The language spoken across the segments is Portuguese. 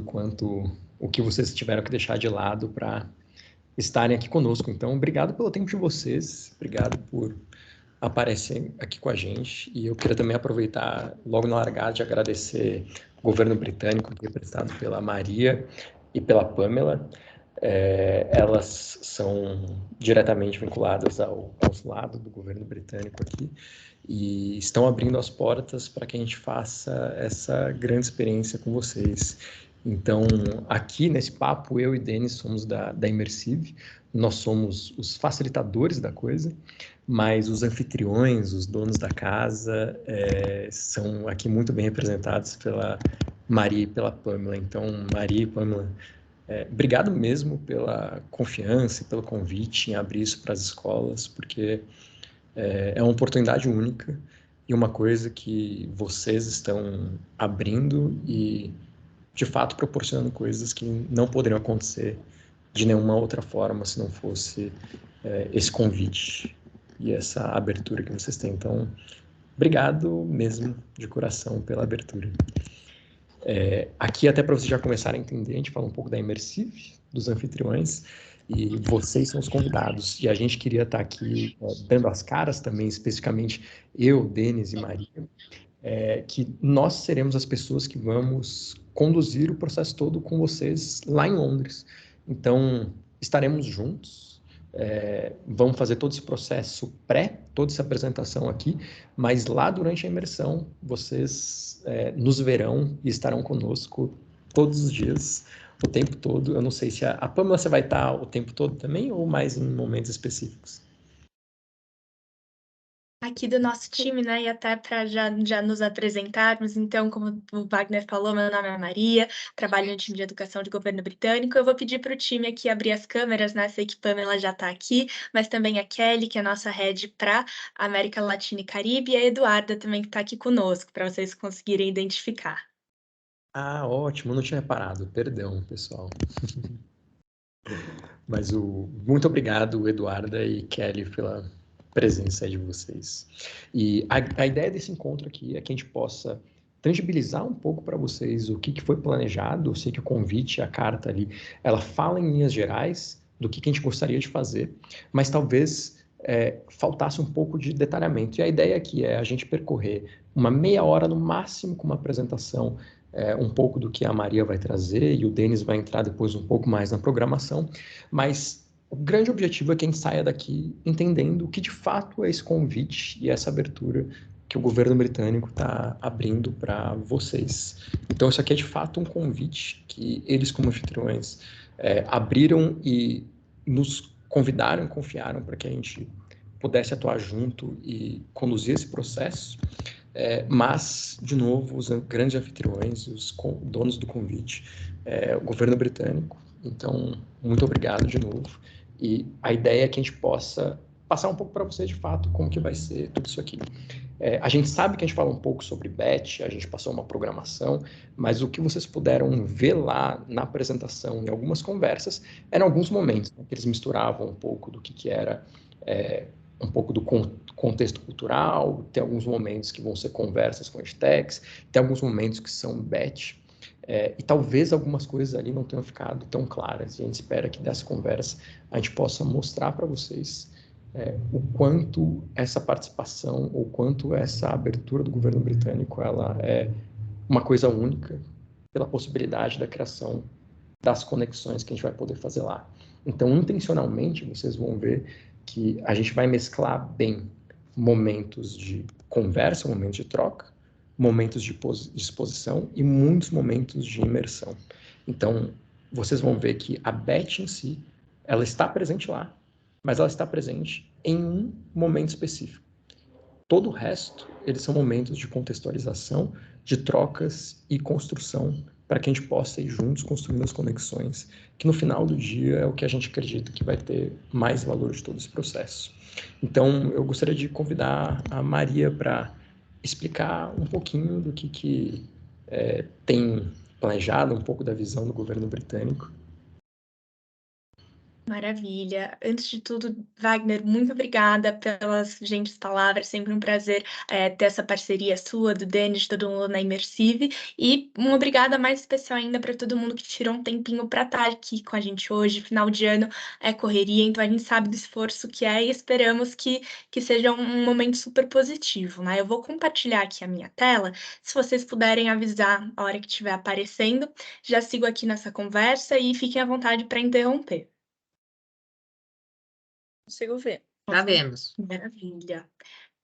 quanto o que vocês tiveram que deixar de lado para estarem aqui conosco. Então, obrigado pelo tempo de vocês, obrigado por aparecerem aqui com a gente. E eu queria também aproveitar, logo na largada, de agradecer o governo britânico, representado pela Maria e pela Pamela. Elas são diretamente vinculadas ao consulado do governo britânico aqui e estão abrindo as portas para que a gente faça essa grande experiência com vocês. Então, aqui nesse papo, eu e Denis somos da Imersive, nós somos os facilitadores da coisa, mas os anfitriões, os donos da casa, são aqui muito bem representados pela Maria e pela Pamela. Então, Maria e Pamela, obrigado mesmo pela confiança e pelo convite em abrir isso para as escolas, porque é uma oportunidade única e uma coisa que vocês estão abrindo e, de fato, proporcionando coisas que não poderiam acontecer de nenhuma outra forma se não fosse esse convite e essa abertura que vocês têm. Então, obrigado mesmo de coração pela abertura. Aqui, até para vocês já começarem a entender, a gente fala um pouco da Imersive, dos anfitriões, e vocês são os convidados. E a gente queria estar aqui dando as caras também, especificamente eu, Denis e Maria, que nós seremos as pessoas que vamos conduzir o processo todo com vocês lá em Londres. Então, estaremos juntos, vamos fazer todo esse processo toda essa apresentação aqui, mas lá durante a imersão, vocês nos verão e estarão conosco todos os dias, o tempo todo. Eu não sei se a Pamela, você vai estar o tempo todo também ou mais em momentos específicos? Aqui do nosso time, né, e até para já nos apresentarmos. Então, como o Wagner falou, meu nome é Maria, trabalho no time de educação de governo britânico. Eu vou pedir para o time aqui abrir as câmeras, né, sei que Pamela já está aqui, mas também a Kelly, que é a nossa head para América Latina e Caribe, e a Eduarda também, que está aqui conosco, para vocês conseguirem identificar. Ah, ótimo, não tinha reparado, perdão, pessoal. Mas muito obrigado, Eduarda e Kelly, pela presença de vocês. E a ideia desse encontro aqui é que a gente possa tangibilizar um pouco para vocês o que foi planejado. Eu sei que o convite, a carta ali, ela fala em linhas gerais do que a gente gostaria de fazer, mas talvez faltasse um pouco de detalhamento. E a ideia aqui é a gente percorrer uma meia hora no máximo com uma apresentação, um pouco do que a Maria vai trazer e o Denis vai entrar depois um pouco mais na programação, mas o grande objetivo é que a gente saia daqui entendendo o que de fato é esse convite e essa abertura que o governo britânico está abrindo para vocês. Então, isso aqui é de fato um convite que eles, como anfitriões, abriram e nos convidaram, confiaram para que a gente pudesse atuar junto e conduzir esse processo. Mas, de novo, os grandes anfitriões, os donos do convite, o governo britânico. Então, muito obrigado de novo. E a ideia é que a gente possa passar um pouco para vocês, de fato, como que vai ser tudo isso aqui. A gente sabe que a gente fala um pouco sobre batch, a gente passou uma programação, mas o que vocês puderam ver lá na apresentação, em algumas conversas, eram alguns momentos, né, que eles misturavam um pouco do que era um pouco do contexto cultural, tem alguns momentos que vão ser conversas com hashtags, tem alguns momentos que são batch, e talvez algumas coisas ali não tenham ficado tão claras, e a gente espera que dessa conversa a gente possa mostrar para vocês o quanto essa participação, ou quanto essa abertura do governo britânico, ela é uma coisa única pela possibilidade da criação das conexões que a gente vai poder fazer lá. Então, intencionalmente, vocês vão ver que a gente vai mesclar bem momentos de conversa, momentos de troca, momentos de exposição e muitos momentos de imersão. Então, vocês vão ver que a Beth em si, ela está presente lá, mas ela está presente em um momento específico. Todo o resto, eles são momentos de contextualização, de trocas e construção para que a gente possa ir juntos construindo as conexões, que no final do dia é o que a gente acredita que vai ter mais valor de todo esse processo. Então, eu gostaria de convidar a Maria para explicar um pouquinho do que tem planejado, um pouco da visão do governo britânico. Maravilha. Antes de tudo, Wagner, muito obrigada pelas gentis palavras. Sempre um prazer ter essa parceria sua, do Denis, de todo mundo na Imersive. E uma obrigada mais especial ainda para todo mundo que tirou um tempinho para estar aqui com a gente hoje. Final de ano é correria, então a gente sabe do esforço que é e esperamos que seja um momento super positivo, né? Eu vou compartilhar aqui a minha tela. Se vocês puderem avisar a hora que estiver aparecendo, já sigo aqui nessa conversa e fiquem à vontade para interromper. Consigo ver. Já vemos. Maravilha.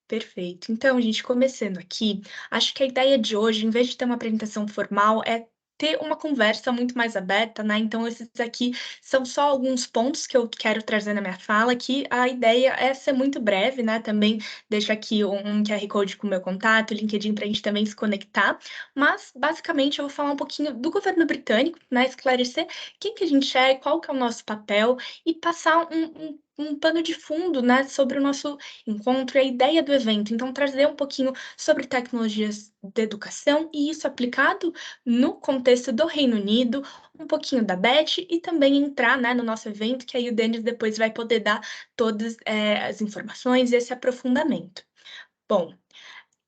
Perfeito. Então, gente, começando aqui, acho que a ideia de hoje, em vez de ter uma apresentação formal, é ter uma conversa muito mais aberta, né? Então, esses aqui são só alguns pontos que eu quero trazer na minha fala, que a ideia é ser muito breve, né? Também deixo aqui um QR Code com o meu contato, LinkedIn, para a gente também se conectar. Mas, basicamente, eu vou falar um pouquinho do governo britânico, né? Esclarecer quem que a gente é, qual que é o nosso papel e passar um pano de fundo, né, sobre o nosso encontro e a ideia do evento. Então, trazer um pouquinho sobre tecnologias de educação e isso aplicado no contexto do Reino Unido, um pouquinho da Beth e também entrar, né, no nosso evento, que aí o Denis depois vai poder dar todas as informações e esse aprofundamento. Bom,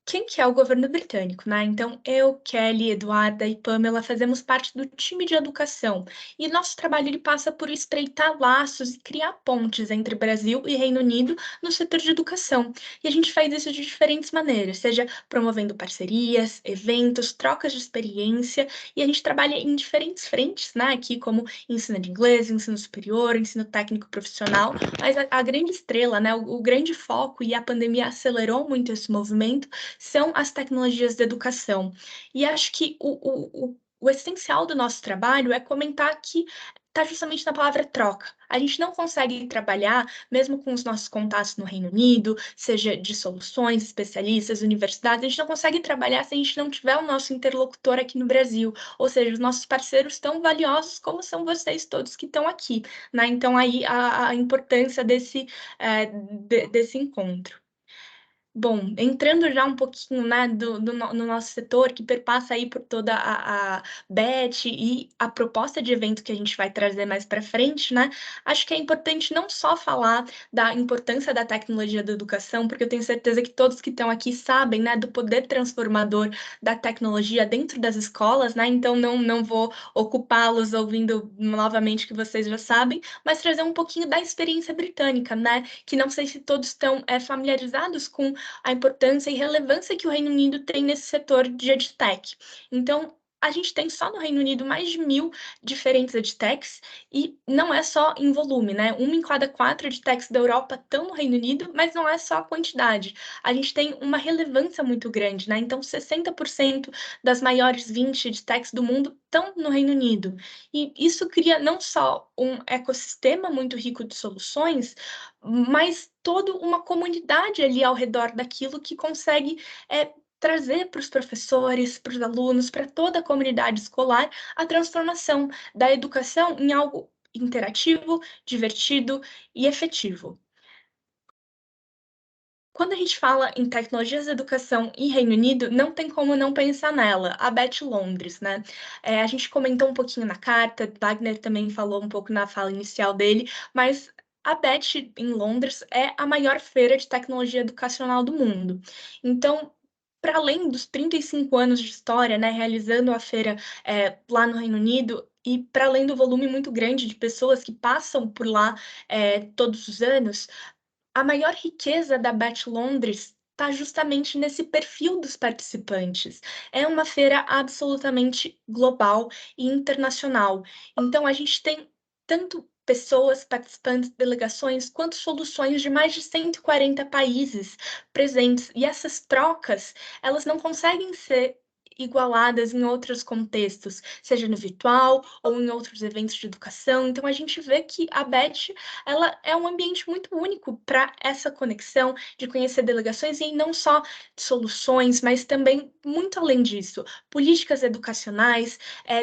quem que é o governo britânico, né? Então, eu, Kelly, Eduarda e Pamela fazemos parte do time de educação e nosso trabalho ele passa por estreitar laços e criar pontes entre Brasil e Reino Unido no setor de educação. E a gente faz isso de diferentes maneiras, seja promovendo parcerias, eventos, trocas de experiência, e a gente trabalha em diferentes frentes, né? Aqui como ensino de inglês, ensino superior, ensino técnico profissional, mas a grande estrela, né? O grande foco, e a pandemia acelerou muito esse movimento, são as tecnologias da educação. E acho que o essencial do nosso trabalho é comentar que está justamente na palavra troca. A gente não consegue trabalhar, mesmo com os nossos contatos no Reino Unido, seja de soluções, especialistas, universidades, a gente não consegue trabalhar se a gente não tiver o nosso interlocutor aqui no Brasil, ou seja, os nossos parceiros tão valiosos como são vocês todos que estão aqui, né? Então, aí a importância desse encontro. Bom, entrando já um pouquinho, né, no nosso setor, que perpassa aí por toda a BET e a proposta de evento que a gente vai trazer mais para frente, né, acho que é importante não só falar da importância da tecnologia da educação, porque eu tenho certeza que todos que estão aqui sabem, né, do poder transformador da tecnologia dentro das escolas, né, então não vou ocupá-los ouvindo novamente o que vocês já sabem, mas trazer um pouquinho da experiência britânica, né, que não sei se todos estão familiarizados com a importância e relevância que o Reino Unido tem nesse setor de edtech. Então, a gente tem só no Reino Unido mais de 1.000 diferentes edtechs e não é só em volume, né? 1 em cada 4 edtechs da Europa estão no Reino Unido, mas não é só a quantidade. A gente tem uma relevância muito grande, né? Então, 60% das maiores 20 edtechs do mundo estão no Reino Unido. E isso cria não só um ecossistema muito rico de soluções, mas toda uma comunidade ali ao redor daquilo que consegue trazer para os professores, para os alunos, para toda a comunidade escolar, a transformação da educação em algo interativo, divertido e efetivo. Quando a gente fala em tecnologias de educação e Reino Unido, não tem como não pensar nela, a BET Londres, né? A gente comentou um pouquinho na carta, Wagner também falou um pouco na fala inicial dele, mas a BET em Londres é a maior feira de tecnologia educacional do mundo. Então, para além dos 35 anos de história, né, realizando a feira lá no Reino Unido, e para além do volume muito grande de pessoas que passam por lá todos os anos, a maior riqueza da BET Londres está justamente nesse perfil dos participantes. É uma feira absolutamente global e internacional. Então, a gente tem tanto pessoas, participantes, delegações, quanto soluções de mais de 140 países presentes. E essas trocas, elas não conseguem ser igualadas em outros contextos, seja no virtual ou em outros eventos de educação. Então, a gente vê que a BET ela é um ambiente muito único para essa conexão de conhecer delegações e não só soluções, mas também muito além disso, políticas educacionais,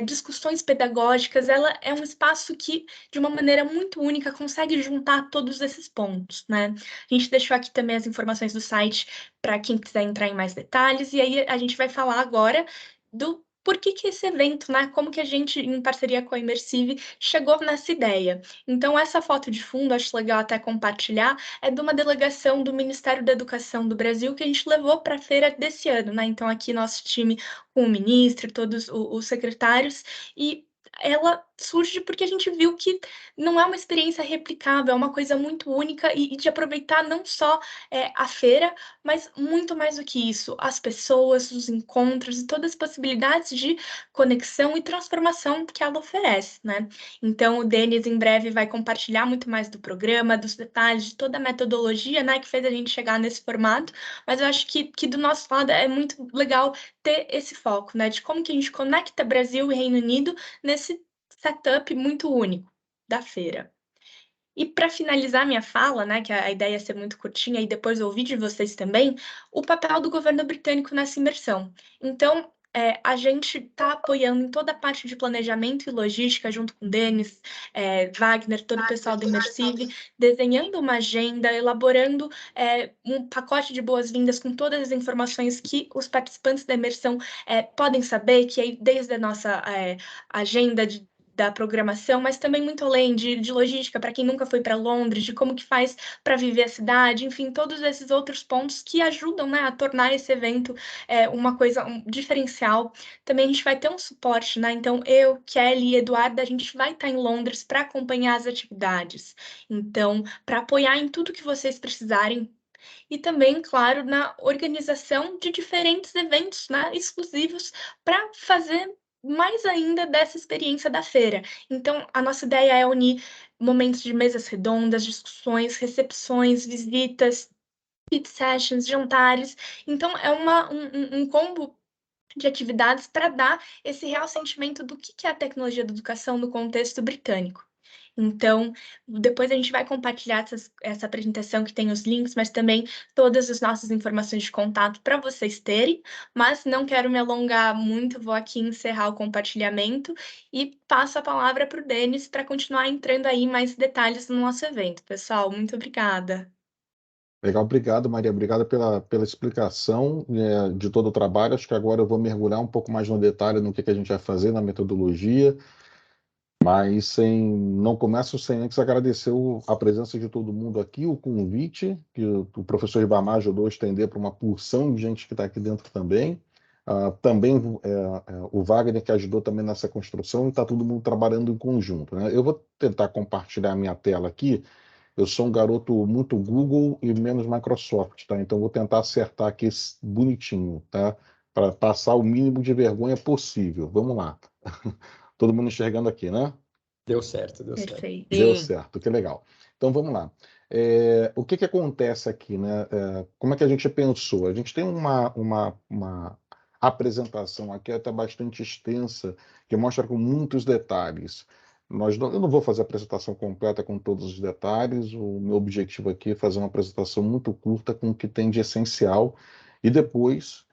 discussões pedagógicas. Ela é um espaço que, de uma maneira muito única, consegue juntar todos esses pontos, né? A gente deixou aqui também as informações do site para quem quiser entrar em mais detalhes, e aí a gente vai falar agora do por que que esse evento, né? Como que a gente, em parceria com a Imersive, chegou nessa ideia. Então, essa foto de fundo, acho legal até compartilhar, é de uma delegação do Ministério da Educação do Brasil que a gente levou para a feira desse ano, né? Então, aqui nosso time com o ministro, todos os secretários, e ela surge porque a gente viu que não é uma experiência replicável, é uma coisa muito única e de aproveitar não só a feira, mas muito mais do que isso, as pessoas, os encontros e todas as possibilidades de conexão e transformação que ela oferece, né? Então, o Denis em breve vai compartilhar muito mais do programa, dos detalhes, de toda a metodologia, né, que fez a gente chegar nesse formato, mas eu acho que do nosso lado é muito legal ter esse foco, né, de como que a gente conecta Brasil e Reino Unido nesse setup muito único da feira. E para finalizar minha fala, né, que a ideia é ser muito curtinha e depois ouvir de vocês também, o papel do governo britânico nessa imersão. Então, a gente está apoiando em toda a parte de planejamento e logística, junto com o Denis, Wagner, todo o pessoal do Imersive, desenhando uma agenda, elaborando um pacote de boas-vindas com todas as informações que os participantes da imersão podem saber, que aí desde a nossa agenda da programação, mas também muito além de logística, para quem nunca foi para Londres, de como que faz para viver a cidade, enfim, todos esses outros pontos que ajudam, né, a tornar esse evento uma coisa, um diferencial. Também a gente vai ter um suporte, né? Então, eu, Kelly e Eduarda, a gente vai estar em Londres para acompanhar as atividades. Então, para apoiar em tudo que vocês precisarem, e também, claro, na organização de diferentes eventos, né, exclusivos para fazer mais ainda dessa experiência da feira. Então, a nossa ideia é unir momentos de mesas redondas, discussões, recepções, visitas, pit sessions, jantares. Então, é um combo de atividades para dar esse real sentimento do que é a tecnologia da educação no contexto britânico. Então, depois a gente vai compartilhar essa apresentação que tem os links, mas também todas as nossas informações de contato para vocês terem. Mas não quero me alongar muito, vou aqui encerrar o compartilhamento e passo a palavra para o Denis para continuar entrando aí em mais detalhes no nosso evento. Pessoal, muito obrigada. Legal, obrigado, Maria. Obrigado pela explicação de todo o trabalho. Acho que agora eu vou mergulhar um pouco mais no detalhe no que a gente vai fazer na metodologia, mas não começo sem antes agradecer a presença de todo mundo aqui, o convite que o professor Ribamar ajudou a estender para uma porção de gente que está aqui dentro também. Também o Wagner, que ajudou também nessa construção, e está todo mundo trabalhando em conjunto, né? Eu vou tentar compartilhar a minha tela aqui. Eu sou um garoto muito Google e menos Microsoft, tá? Então vou tentar acertar aqui bonitinho, tá? Para passar o mínimo de vergonha possível. Vamos lá. Todo mundo enxergando aqui, né? Deu certo, deu certo. Perfeito. Deu certo, que legal. Então vamos lá. O que acontece aqui, né? Como é que a gente pensou? A gente tem uma apresentação aqui até bastante extensa, que mostra com muitos detalhes. Eu não vou fazer a apresentação completa com todos os detalhes, o meu objetivo aqui é fazer uma apresentação muito curta com o que tem de essencial, e depois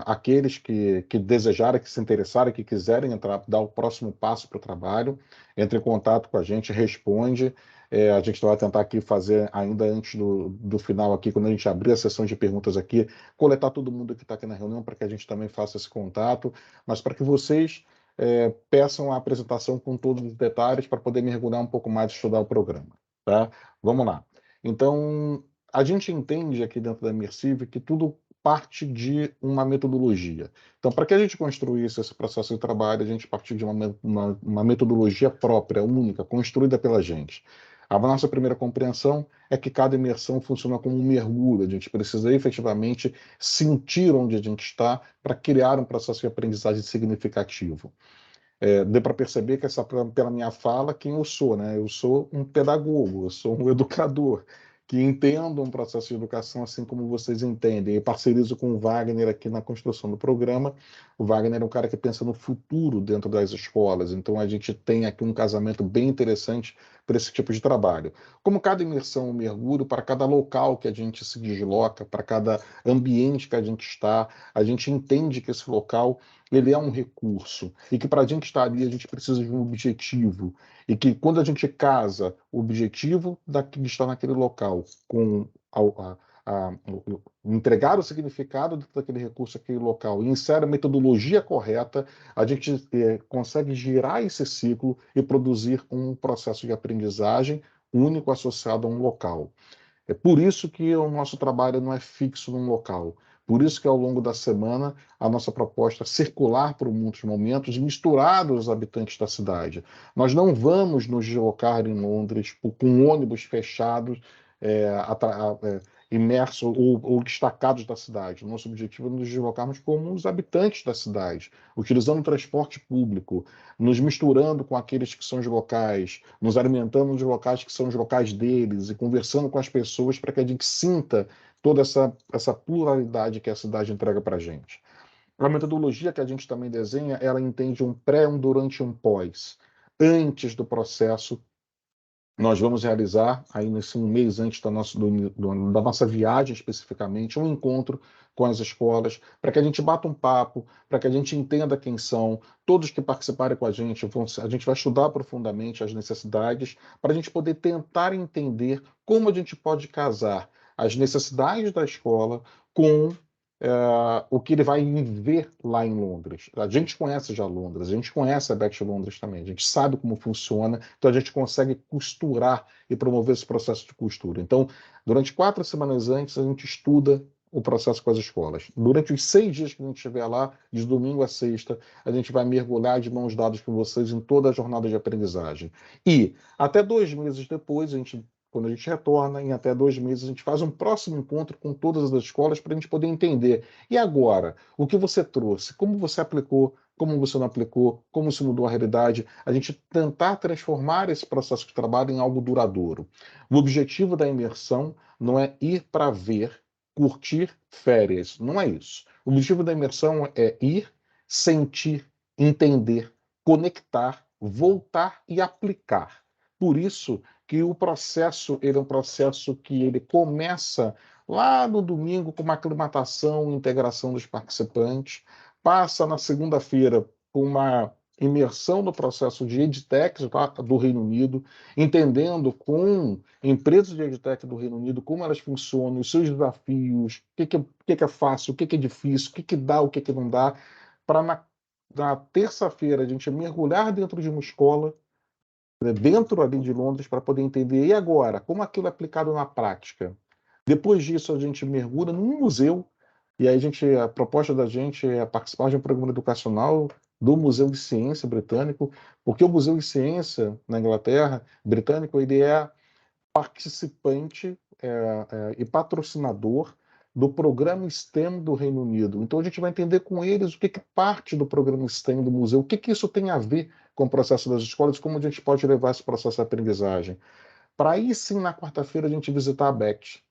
aqueles que desejarem, que se interessarem, que quiserem entrar, dar o próximo passo para o trabalho, entre em contato com a gente, responde. A gente vai tentar aqui fazer, ainda antes do final aqui, quando a gente abrir a sessão de perguntas aqui, coletar todo mundo que está aqui na reunião para que a gente também faça esse contato, mas para que vocês peçam a apresentação com todos os detalhes para poder mergulhar um pouco mais e estudar o programa. Tá? Vamos lá. Então, a gente entende aqui dentro da Imersive que tudo parte de uma metodologia. Então, para que a gente construísse esse processo de trabalho, a gente partiu de uma metodologia própria, única, construída pela gente. A nossa primeira compreensão é que cada imersão funciona como um mergulho. A gente precisa efetivamente sentir onde a gente está para criar um processo de aprendizagem significativo. Deu para perceber que pela minha fala, quem eu sou, né? Eu sou um pedagogo, eu sou um educador que entendo um processo de educação assim como vocês entendem. E parcerizo com o Wagner aqui na construção do programa. O Wagner é um cara que pensa no futuro dentro das escolas, então a gente tem aqui um casamento bem interessante para esse tipo de trabalho. Como cada imersão é um mergulho, para cada local que a gente se desloca, para cada ambiente que a gente está, a gente entende que esse local ele é um recurso e que para a gente estar ali a gente precisa de um objetivo e que quando a gente casa o objetivo de estar naquele local com entregar o significado daquele recurso àquele local e insere a metodologia correta, a gente consegue girar esse ciclo e produzir um processo de aprendizagem único associado a um local. É por isso que o nosso trabalho não é fixo num local. Por isso que ao longo da semana a nossa proposta é circular por muitos momentos, misturar os habitantes da cidade. Nós não vamos nos deslocar em Londres com ônibus fechados, imersos ou destacados da cidade. O nosso objetivo é nos deslocarmos como os habitantes da cidade, utilizando o transporte público, nos misturando com aqueles que são os locais, nos alimentando nos locais que são os locais deles e conversando com as pessoas para que a gente sinta toda essa pluralidade que a cidade entrega para a gente. A metodologia que a gente também desenha, ela entende um pré, um durante e um pós. Antes do processo, nós vamos realizar, aí nesse um mês antes da nossa viagem especificamente, um encontro com as escolas, para que a gente bata um papo, para que a gente entenda quem são, todos que participarem com a gente vai estudar profundamente as necessidades, para a gente poder tentar entender como a gente pode casar as necessidades da escola com o que ele vai ver lá em Londres. A gente conhece já Londres, a gente conhece a Beth Londres também, a gente sabe como funciona, então a gente consegue costurar e promover esse processo de costura. Então, durante 4 semanas antes, a gente estuda o processo com as escolas. Durante os 6 dias que a gente estiver lá, de domingo a sexta, a gente vai mergulhar de mãos dadas com vocês em toda a jornada de aprendizagem. E, até 2 meses depois, quando a gente retorna, em até 2 meses, a gente faz um próximo encontro com todas as escolas para a gente poder entender. E agora, o que você trouxe? Como você aplicou? Como você não aplicou? Como isso mudou a realidade? A gente tentar transformar esse processo de trabalho em algo duradouro. O objetivo da imersão não é ir para ver, curtir férias. Não é isso. O objetivo da imersão é ir, sentir, entender, conectar, voltar e aplicar. Por isso que o processo, ele é um processo que ele começa lá no domingo com uma aclimatação e integração dos participantes, passa na segunda-feira com uma imersão no processo de EdTech do Reino Unido, entendendo com empresas de EdTech do Reino Unido como elas funcionam, os seus desafios, o que é fácil, o que é difícil, o que dá, o que não dá, para na terça-feira a gente mergulhar dentro de uma escola, dentro ali de Londres, para poder entender, e agora, como aquilo é aplicado na prática. Depois disso, a gente mergulha num museu, e aí a proposta da gente é participar de um programa educacional do Museu de Ciência britânico, porque o Museu de Ciência na Inglaterra, britânico, ele é participante e patrocinador do programa STEM do Reino Unido. Então a gente vai entender com eles o que parte do programa STEM do museu, o que isso tem a ver com o processo das escolas, como a gente pode levar esse processo de aprendizagem. Para aí sim, na quarta-feira, a gente visitar a BET.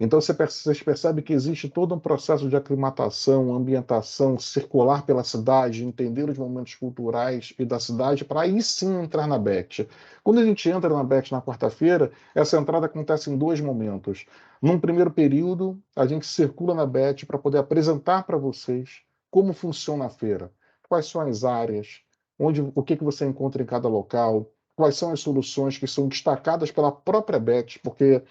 Então vocês percebem que existe todo um processo de aclimatação, ambientação, circular pela cidade, entender os momentos culturais e da cidade, para aí sim entrar na BET. Quando a gente entra na BET na quarta-feira, essa entrada acontece em 2 momentos. Num primeiro período, a gente circula na BET para poder apresentar para vocês como funciona a feira, quais são as áreas, o que você encontra em cada local, quais são as soluções que são destacadas pela própria BET, porque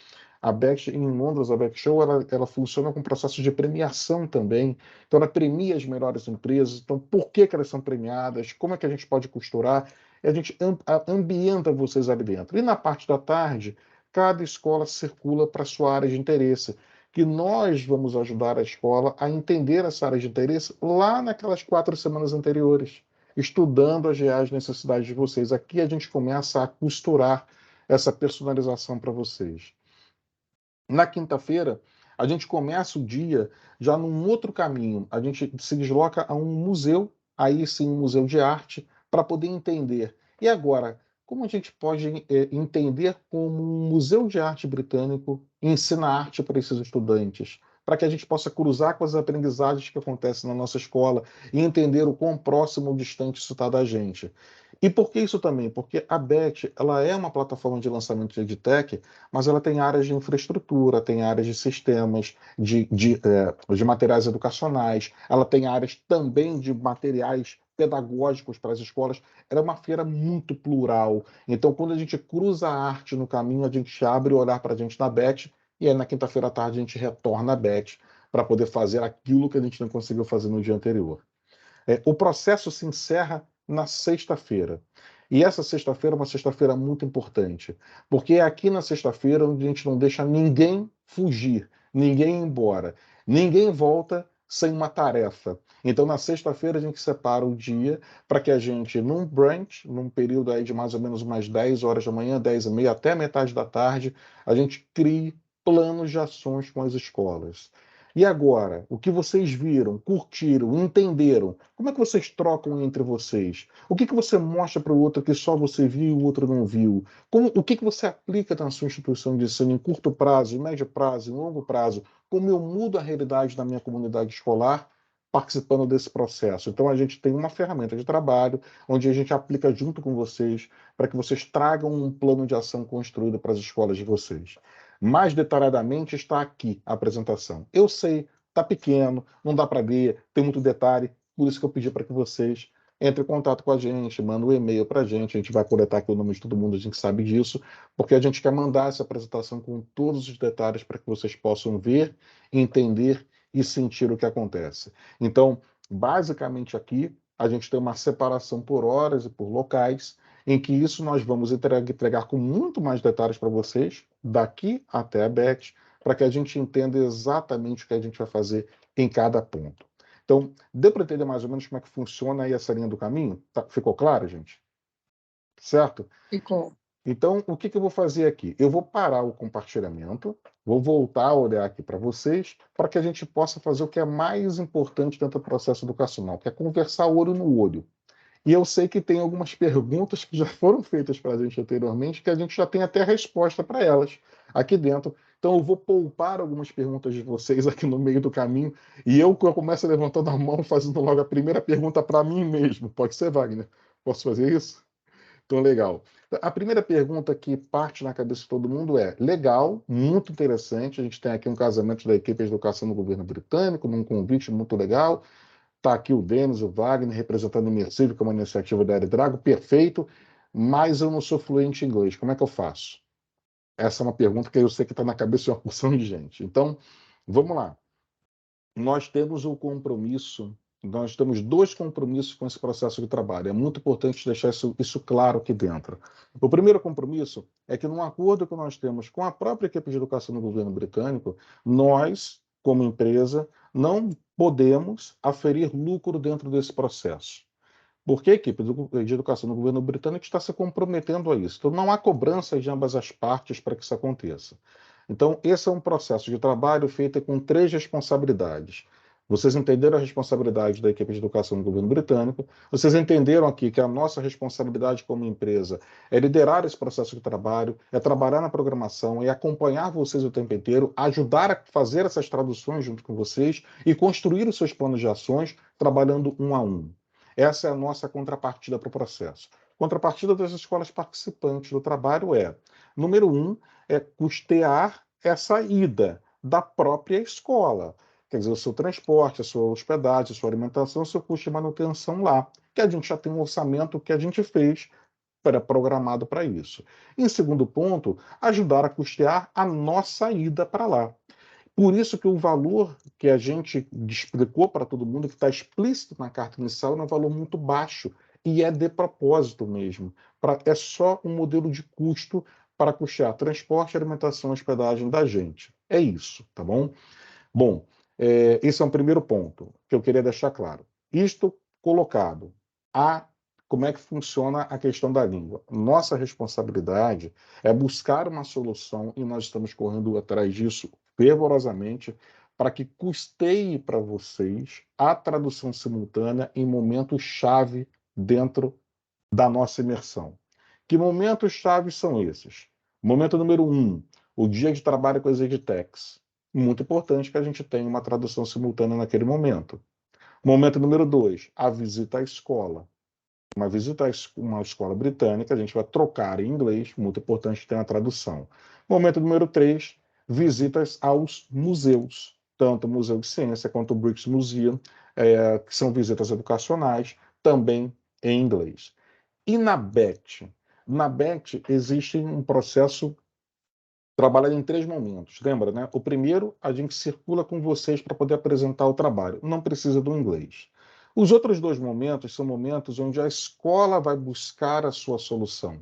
a BET em Londres, a BET Show, ela funciona com processo de premiação também. Então, ela premia as melhores empresas. Então, por que elas são premiadas? Como é que a gente pode costurar? E a gente ambienta vocês ali dentro. E na parte da tarde, cada escola circula para a sua área de interesse, que nós vamos ajudar a escola a entender essa área de interesse lá naquelas 4 semanas anteriores, estudando as reais necessidades de vocês. Aqui a gente começa a costurar essa personalização para vocês. Na quinta-feira, a gente começa o dia já num outro caminho. A gente se desloca a um museu, aí sim, um museu de arte, para poder entender. E agora, como a gente pode entender como um museu de arte britânico ensina arte para esses estudantes? Para que a gente possa cruzar com as aprendizagens que acontecem na nossa escola e entender o quão próximo ou distante isso está da gente. E por que isso também? Porque a BET, ela é uma plataforma de lançamento de EdTech, mas ela tem áreas de infraestrutura, tem áreas de sistemas, de materiais educacionais, ela tem áreas também de materiais pedagógicos para as escolas. Ela é uma feira muito plural. Então, quando a gente cruza a arte no caminho, a gente abre o olhar para a gente na BET e aí na quinta-feira à tarde a gente retorna a BET para poder fazer aquilo que a gente não conseguiu fazer no dia anterior. O processo se encerra na sexta-feira. E essa sexta-feira é uma sexta-feira muito importante, porque é aqui na sexta-feira onde a gente não deixa ninguém fugir, ninguém ir embora, ninguém volta sem uma tarefa. Então, na sexta-feira, a gente separa o dia para que a gente, num brunch, num período aí de mais ou menos umas 10 horas da manhã, 10h30, até metade da tarde, a gente crie planos de ações com as escolas. E agora, o que vocês viram, curtiram, entenderam? Como é que vocês trocam entre vocês? O que você mostra para o outro que só você viu e o outro não viu? O que você aplica na sua instituição de ensino em curto prazo, em médio prazo, em longo prazo? Como eu mudo a realidade da minha comunidade escolar participando desse processo? Então, a gente tem uma ferramenta de trabalho onde a gente aplica junto com vocês para que vocês tragam um plano de ação construído para as escolas de vocês. Mais detalhadamente está aqui a apresentação. Eu sei, está pequeno, não dá para ler, tem muito detalhe, por isso que eu pedi para que vocês entrem em contato com a gente, mandem um e-mail para a gente vai coletar aqui o nome de todo mundo, a gente sabe disso, porque a gente quer mandar essa apresentação com todos os detalhes para que vocês possam ver, entender e sentir o que acontece. Então, basicamente aqui, a gente tem uma separação por horas e por locais, em que isso nós vamos entregar com muito mais detalhes para vocês, daqui até a BET, para que a gente entenda exatamente o que a gente vai fazer em cada ponto. Então, deu para entender mais ou menos como é que funciona aí essa linha do caminho? Ficou claro, gente? Certo? Ficou. Então, o que eu vou fazer aqui? Eu vou parar o compartilhamento, vou voltar a olhar aqui para vocês, para que a gente possa fazer o que é mais importante dentro do processo educacional, que é conversar olho no olho. E eu sei que tem algumas perguntas que já foram feitas para a gente anteriormente, que a gente já tem até resposta para elas aqui dentro. Então eu vou poupar algumas perguntas de vocês aqui no meio do caminho, e eu começo levantando a mão, fazendo logo a primeira pergunta para mim mesmo. Pode ser, Wagner? Posso fazer isso? Então, legal. A primeira pergunta que parte na cabeça de todo mundo é: legal, muito interessante. A gente tem aqui um casamento da equipe de educação do governo britânico, num convite muito legal. Está aqui o Denis, o Wagner, representando o Imersivo, que é uma iniciativa da Drago, perfeito, mas eu não sou fluente em inglês. Como é que eu faço? Essa é uma pergunta que eu sei que está na cabeça de uma porção de gente. Então, vamos lá. Nós temos o compromisso, nós temos dois compromissos com esse processo de trabalho. É muito importante deixar isso claro aqui dentro. O primeiro compromisso é que, num acordo que nós temos com a própria equipe de educação do governo britânico, nós, como empresa, não podemos aferir lucro dentro desse processo. Porque a equipe de educação do governo britânico está se comprometendo a isso. Então, não há cobrança de ambas as partes para que isso aconteça. Então, esse é um processo de trabalho feito com 3 responsabilidades. Vocês entenderam a responsabilidade da equipe de educação do governo britânico, vocês entenderam aqui que a nossa responsabilidade como empresa é liderar esse processo de trabalho, é trabalhar na programação, é acompanhar vocês o tempo inteiro, ajudar a fazer essas traduções junto com vocês e construir os seus planos de ações trabalhando um a um. Essa é a nossa contrapartida para o processo. Contrapartida das escolas participantes do trabalho é, número 1, é custear essa ida da própria escola. Quer dizer, o seu transporte, a sua hospedagem, a sua alimentação, o seu custo de manutenção lá, que a gente já tem um orçamento que a gente fez programado para isso. Em segundo ponto, ajudar a custear a nossa ida para lá. Por isso que o valor que a gente explicou para todo mundo, que está explícito na carta inicial, é um valor muito baixo e é de propósito mesmo. É só um modelo de custo para custear transporte, alimentação e hospedagem da gente. É isso, tá bom? Bom, esse é um primeiro ponto que eu queria deixar claro. Isto colocado, como é que funciona a questão da língua? Nossa responsabilidade é buscar uma solução e nós estamos correndo atrás disso fervorosamente para que custeie para vocês a tradução simultânea em momentos-chave dentro da nossa imersão. Que momentos-chave são esses? Momento número 1, o dia de trabalho com as edtechs. Muito importante que a gente tenha uma tradução simultânea naquele momento. Momento número 2, a visita à escola. Uma visita a uma escola britânica, a gente vai trocar em inglês, muito importante ter uma tradução. Momento número 3, visitas aos museus, tanto o Museu de Ciência quanto o British Museum, que são visitas educacionais, também em inglês. E na BET? Na BET existe um processo trabalhar em 3 momentos, lembra, né? O primeiro, a gente circula com vocês para poder apresentar o trabalho, não precisa do inglês. Os outros 2 momentos são momentos onde a escola vai buscar a sua solução,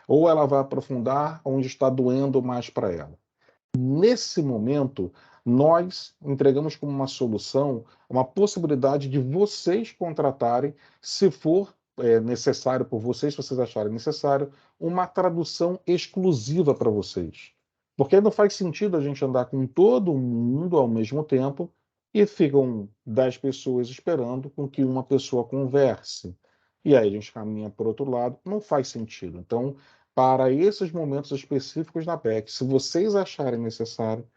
ou ela vai aprofundar onde está doendo mais para ela. Nesse momento, nós entregamos como uma solução uma possibilidade de vocês contratarem, se for necessário por vocês, se vocês acharem necessário, uma tradução exclusiva para vocês. Porque não faz sentido a gente andar com todo mundo ao mesmo tempo e ficam 10 pessoas esperando com que uma pessoa converse. E aí a gente caminha para o outro lado, não faz sentido. Então, para esses momentos específicos na PEC, se vocês acharem necessário,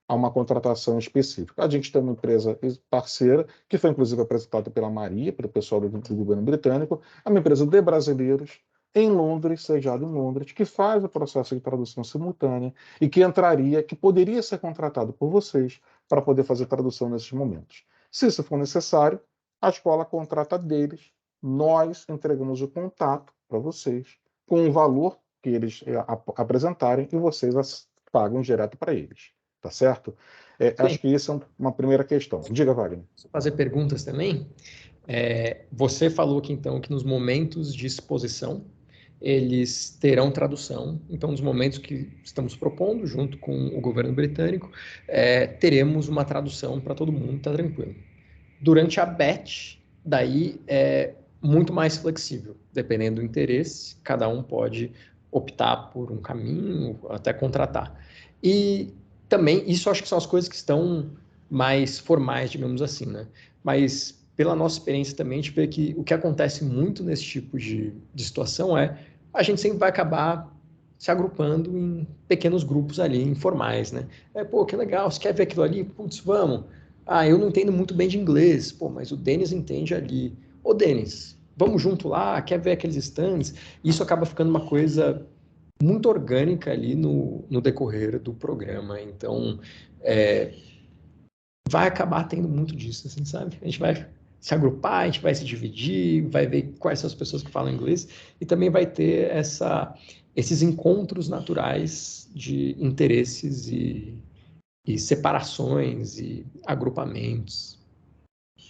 há uma contratação específica. A gente tem uma empresa parceira, que foi inclusive apresentada pela Maria, pelo pessoal do governo britânico, é uma empresa de brasileiros em Londres, sediada em Londres, que faz o processo de tradução simultânea e que entraria, que poderia ser contratado por vocês para poder fazer tradução nesses momentos. Se isso for necessário, a escola contrata deles, nós entregamos o contato para vocês, com o valor que eles apresentarem e vocês pagam direto para eles, tá certo? Acho que isso é uma primeira questão. Diga, Wagner. Fazer perguntas também. Você falou que então que nos momentos de exposição eles terão tradução. Então, nos momentos que estamos propondo, junto com o governo britânico, teremos uma tradução para todo mundo, tá tranquilo. Durante a batch, daí é muito mais flexível, dependendo do interesse, cada um pode optar por um caminho, até contratar. E também, isso acho que são as coisas que estão mais formais, digamos assim, né? Mas, pela nossa experiência também, a gente vê que o que acontece muito nesse tipo de situação é a gente sempre vai acabar se agrupando em pequenos grupos ali, informais, né? Pô, que legal, você quer ver aquilo ali? Putz, vamos. Ah, eu não entendo muito bem de inglês. Pô, mas o Denis entende ali. Ô, Denis, vamos junto lá, quer ver aqueles stands? Isso acaba ficando uma coisa muito orgânica ali no decorrer do programa. Então, vai acabar tendo muito disso, assim, sabe? A gente vai se agrupar, a gente vai se dividir, vai ver quais são as pessoas que falam inglês e também vai ter esses encontros naturais de interesses e separações e agrupamentos.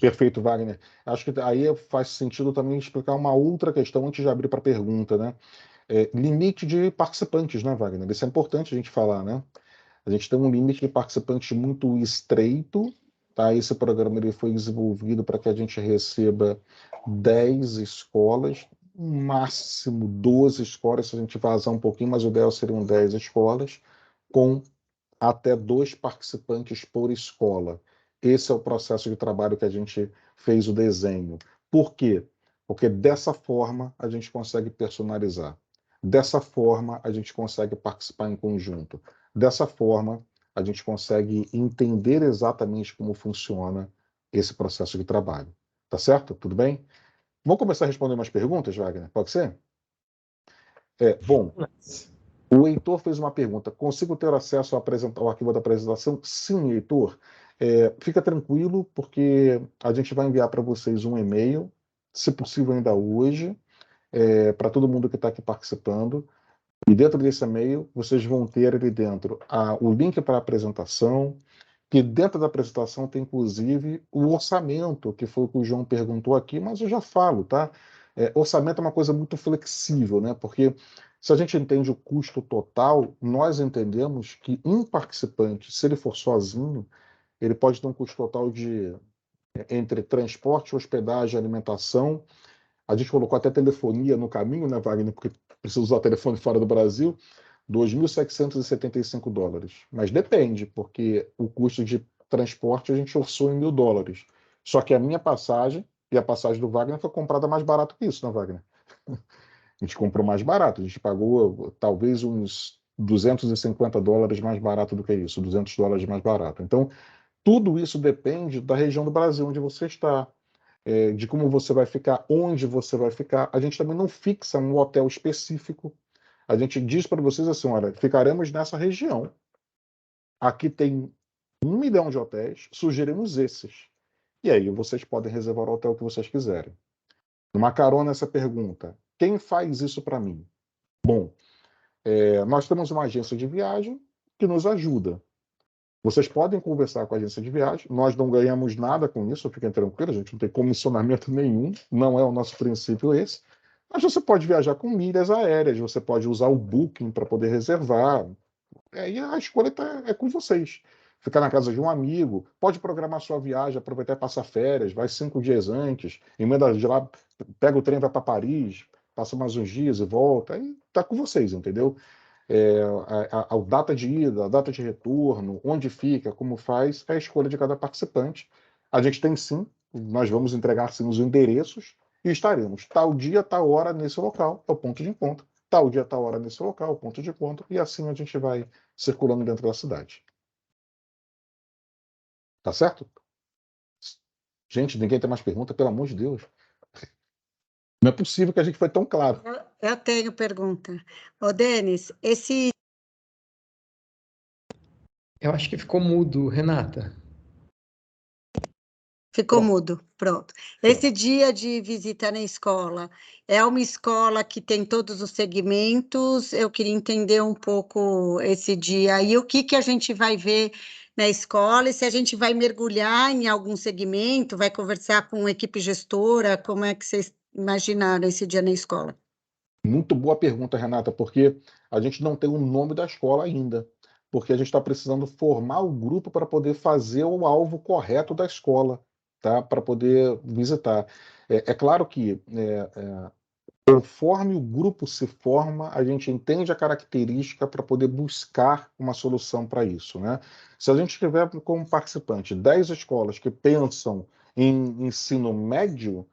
Perfeito, Wagner. Acho que aí faz sentido também explicar uma outra questão antes de abrir para a pergunta, né? Limite de participantes, né, Wagner? Isso é importante a gente falar, né? A gente tem um limite de participantes muito estreito, tá? Esse programa ele foi desenvolvido para que a gente receba 10 escolas, máximo 12 escolas, se a gente vazar um pouquinho, mas o ideal seriam 10 escolas, com até 2 participantes por escola. Esse é o processo de trabalho que a gente fez o desenho. Por quê? Porque dessa forma a gente consegue personalizar. Dessa forma a gente consegue participar em conjunto. Dessa forma a gente consegue entender exatamente como funciona esse processo de trabalho. Tá certo? Tudo bem? Vamos começar a responder umas perguntas, Wagner? Pode ser? Bom, o Heitor fez uma pergunta. Consigo ter acesso ao arquivo da apresentação? Sim, Heitor. Fica tranquilo, porque a gente vai enviar para vocês um e-mail, se possível ainda hoje, para todo mundo que está aqui participando. E dentro desse e-mail, vocês vão ter ali dentro o link para a apresentação, que dentro da apresentação tem, inclusive, o orçamento, que foi o que o João perguntou aqui, mas eu já falo, tá? Orçamento é uma coisa muito flexível, né? Porque se a gente entende o custo total, nós entendemos que um participante, se ele for sozinho, ele pode ter um custo total de entre transporte, hospedagem, alimentação. A gente colocou até telefonia no caminho, né, Wagner? Porque precisa usar telefone fora do Brasil. $2.775. Mas depende, porque o custo de transporte a gente orçou em $1.000. Só que a minha passagem e a passagem do Wagner foi comprada mais barato que isso, né, Wagner? A gente comprou mais barato, a gente pagou talvez uns $250 mais barato do que isso, $200 mais barato. Então, tudo isso depende da região do Brasil onde você está, de como você vai ficar, onde você vai ficar. A gente também não fixa um hotel específico. A gente diz para vocês assim, olha, ficaremos nessa região. Aqui tem 1 milhão de hotéis, sugerimos esses. E aí vocês podem reservar o hotel que vocês quiserem. Numa carona essa pergunta, quem faz isso para mim? Bom, nós temos uma agência de viagem que nos ajuda. Vocês podem conversar com a agência de viagem, nós não ganhamos nada com isso, fiquem tranquilos, a gente não tem comissionamento nenhum, não é o nosso princípio esse, mas você pode viajar com milhas aéreas, você pode usar o Booking para poder reservar, e a escolha é com vocês. Ficar na casa de um amigo, pode programar sua viagem, aproveitar e passar férias, vai 5 dias antes, emenda de lá, pega o trem, vai para Paris, passa mais uns dias e volta, aí tá com vocês, entendeu? A data de ida, a data de retorno, onde fica, como faz, é a escolha de cada participante. A gente tem sim, nós vamos entregar sim os endereços e estaremos tal dia, tal hora nesse local, é o ponto de encontro, tal dia, tal hora nesse local, é o ponto de encontro, e assim a gente vai circulando dentro da cidade. Tá certo? Gente, ninguém tem mais pergunta, pelo amor de Deus. Não é possível que a gente foi tão claro. Eu tenho pergunta. Ô, Denis, esse... Eu acho que ficou mudo, Renata. Ficou Pronto. mudo, pronto. Esse dia de visita na escola, é uma escola que tem todos os segmentos? Eu queria entender um pouco esse dia. E o que a gente vai ver na escola? E se a gente vai mergulhar em algum segmento, vai conversar com a equipe gestora? Como é que vocês imaginaram esse dia na escola? Muito boa pergunta, Renata, porque a gente não tem o nome da escola ainda, porque a gente está precisando formar o grupo para poder fazer o alvo correto da escola, tá? Para poder visitar. É claro que conforme o grupo se forma, a gente entende a característica para poder buscar uma solução para isso, né? Se a gente tiver como participante 10 escolas que pensam em ensino médio,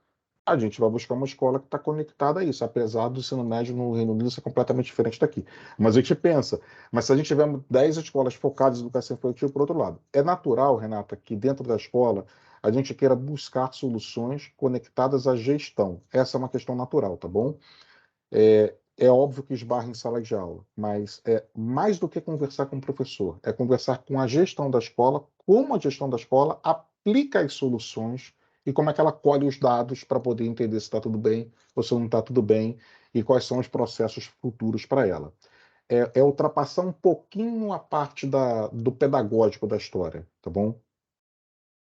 a gente vai buscar uma escola que está conectada a isso, apesar do ensino médio no Reino Unido ser completamente diferente daqui. Mas a gente pensa, mas se a gente tiver 10 escolas focadas em educação infantil, por outro lado, é natural, Renata, que dentro da escola a gente queira buscar soluções conectadas à gestão. Essa é uma questão natural, tá bom? É óbvio que esbarra em sala de aula, mas é mais do que conversar com o professor, é conversar com a gestão da escola, como a gestão da escola aplica as soluções e como é que ela colhe os dados para poder entender se está tudo bem ou se não está tudo bem e quais são os processos futuros para ela. É ultrapassar um pouquinho a parte do pedagógico da história, tá bom?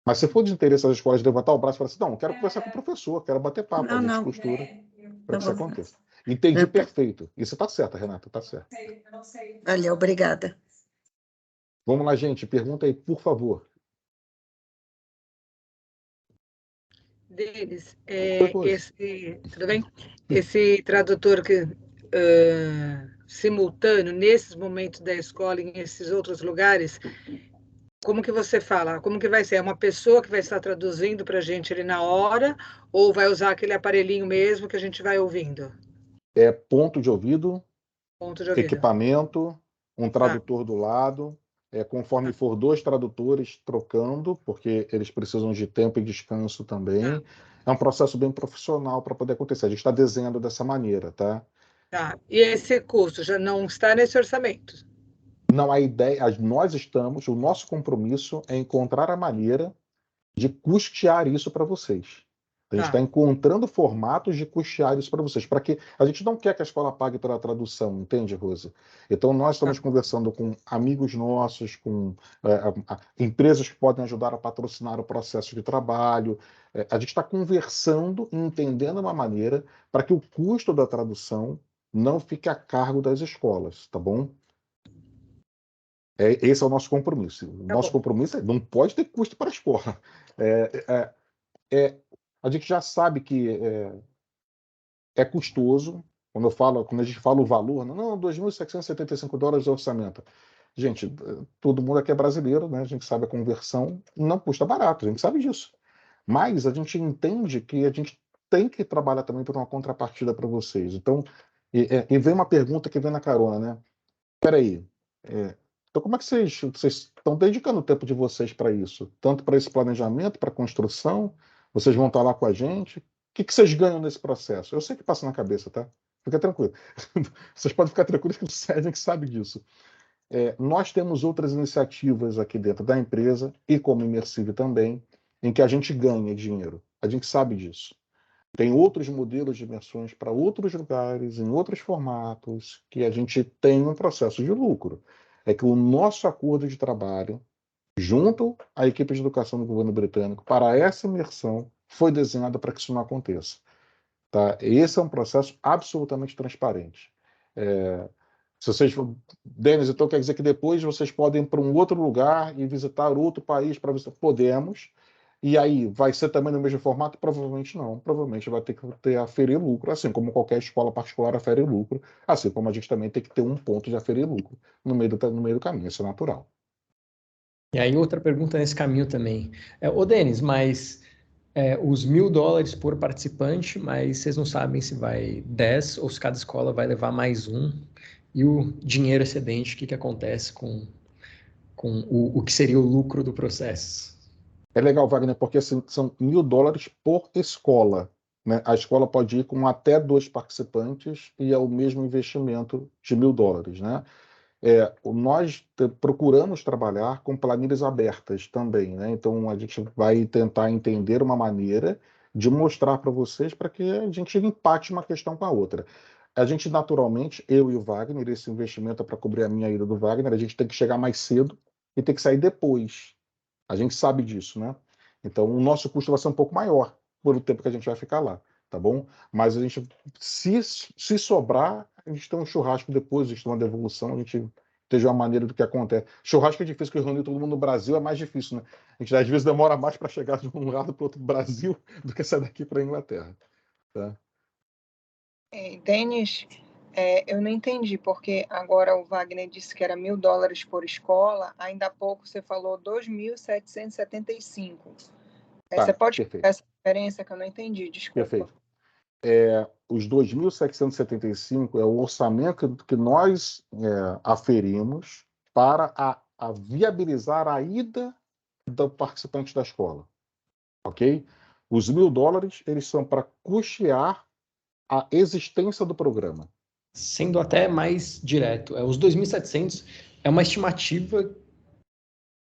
Mas se for de interesse das escolas levantar o braço e falar assim, não, eu quero conversar com o professor, quero bater papo, a gente costura para que isso aconteça. Entendi perfeito. Isso está certo, Renata, está certo. Valeu, obrigada. Vamos lá, gente, pergunta aí, por favor. Denis, Coisa. tudo bem? Esse tradutor simultâneo, nesses momentos da escola, em esses outros lugares, como que você fala? Como que vai ser? É uma pessoa que vai estar traduzindo para a gente ali na hora, ou vai usar aquele aparelhinho mesmo que a gente vai ouvindo? É ponto de ouvido, Ponto de ouvido. equipamento, um tradutor do lado. Conforme for 2 tradutores trocando, porque eles precisam de tempo e descanso também. É um processo bem profissional para poder acontecer. A gente está desenhando dessa maneira, tá? Tá. E esse custo já não está nesse orçamento? Não, a ideia, o nosso compromisso é encontrar a maneira de custear isso para vocês. A gente está encontrando formatos de custear isso para vocês, para que a gente não quer que a escola pague pela tradução, entende, Rosa? Então, nós estamos conversando com amigos nossos, com empresas que podem ajudar a patrocinar o processo de trabalho. A gente está conversando e entendendo uma maneira para que o custo da tradução não fique a cargo das escolas, tá bom? Esse é o nosso compromisso. O nosso compromisso não pode ter custo para a escola. A gente já sabe que é custoso. Quando a gente fala o valor, não, $2.775 de orçamento. Gente, todo mundo aqui é brasileiro, né? A gente sabe a conversão, não custa barato, a gente sabe disso. Mas a gente entende que a gente tem que trabalhar também por uma contrapartida para vocês. Então, e vem uma pergunta que vem na carona, né? Peraí, então como é que vocês estão dedicando o tempo de vocês para isso? Tanto para esse planejamento, para a construção? Vocês vão estar lá com a gente? O que vocês ganham nesse processo? Eu sei que passa na cabeça, tá? Fica tranquilo. Vocês podem ficar tranquilos que a gente sabe disso. Nós temos outras iniciativas aqui dentro da empresa, e como Imersive também, em que a gente ganha dinheiro. A gente sabe disso. Tem outros modelos de imersões para outros lugares, em outros formatos, que a gente tem um processo de lucro. é que o nosso acordo de trabalho, junto à equipe de educação do governo britânico, para essa imersão, foi desenhado para que isso não aconteça. Tá? Esse é um processo absolutamente transparente. Se vocês, Denis, então quer dizer que depois vocês podem ir para um outro lugar e visitar outro país para visitar? Podemos. E aí, vai ser também no mesmo formato? Provavelmente não. Provavelmente vai ter que aferir lucro, assim como qualquer escola particular afere lucro, assim como a gente também tem que ter um ponto de aferir lucro no meio do caminho, isso é natural. E aí outra pergunta nesse caminho também. Ô Denis, mas os $1.000 por participante, mas vocês não sabem se vai 10 ou se cada escola vai levar mais um. E o dinheiro excedente, o que acontece com o que seria o lucro do processo? É legal, Wagner, porque assim, são $1.000 por escola. Né? A escola pode ir com até 2 participantes e é o mesmo investimento de $1.000. Né? Nós procuramos trabalhar com planilhas abertas também. Né? Então, a gente vai tentar entender uma maneira de mostrar para vocês para que a gente empate uma questão com a outra. A gente, naturalmente, eu e o Wagner, esse investimento é para cobrir a minha ida do Wagner, a gente tem que chegar mais cedo e tem que sair depois. A gente sabe disso, né? Então, o nosso custo vai ser um pouco maior por o tempo que a gente vai ficar lá, tá bom? Mas a gente, se sobrar, a gente tem um churrasco depois, a gente tem uma devolução, a gente esteja uma maneira do que acontece. Churrasco é difícil, porque reunir todo mundo no Brasil é mais difícil, né? A gente, às vezes, demora mais para chegar de um lado para o outro Brasil do que sair daqui para a Inglaterra, tá? Denis, eu não entendi, porque agora o Wagner disse que era $1.000 por escola, ainda há pouco você falou 2.775. Você pode perfeito. explicar essa diferença que eu não entendi, desculpa. Perfeito. Os 2.775 é o orçamento que nós aferimos para a viabilizar a ida do participante da escola. Ok? Os $1.000, eles são para custear a existência do programa. Sendo até mais direto, os 2.700 é uma estimativa